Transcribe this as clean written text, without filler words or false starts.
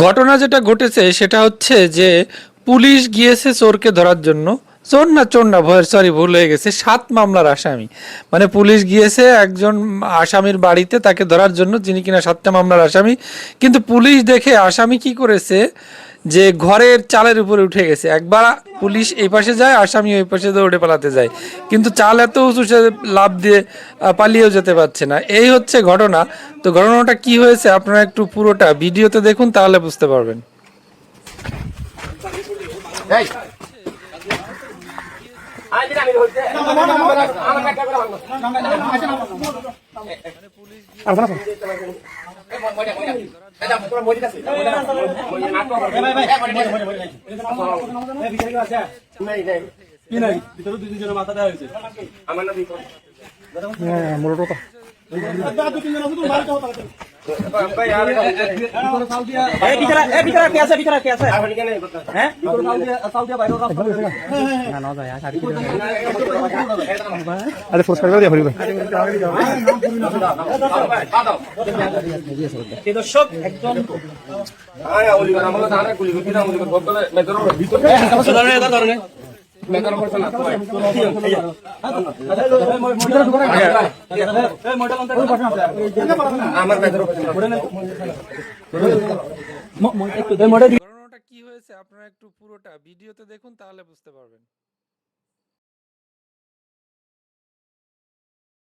ঘটনা যেটা ঘটেছে সেটা হচ্ছে যে পুলিশ গিয়েছে চোরকে ধরার জন্য। চোর না ভয়ের, সরি ভুল হয়ে গেছে, 7 মামলার আসামি। মানে পুলিশ গিয়েছে একজন আসামির বাড়িতে তাকে ধরার জন্য, যিনি কিনা 7টা মামলার আসামি। কিন্তু পুলিশ দেখে আসামি কি করেছে, যে ঘরের চালের উপরে উঠে গেছে। একবার পুলিশ এই পাশে যায়, আসামি ওই পাশে দৌড়ে পালাতে যায়, কিন্তু চাল এত উঁচু সে লাফ দিয়ে পালিয়েও যেতে পারছে না। এই হচ্ছে ঘটনা। তো ঘটনাটা কি হয়েছে আপনারা একটু পুরোটা ভিডিওতে দেখুন, তাহলে বুঝতে পারবেন। দর্শক একদম ঘটনাটা কি হয়েছে আপনারা একটু পুরোটা ভিডিওতে দেখুন, তাহলে বুঝতে পারবেন।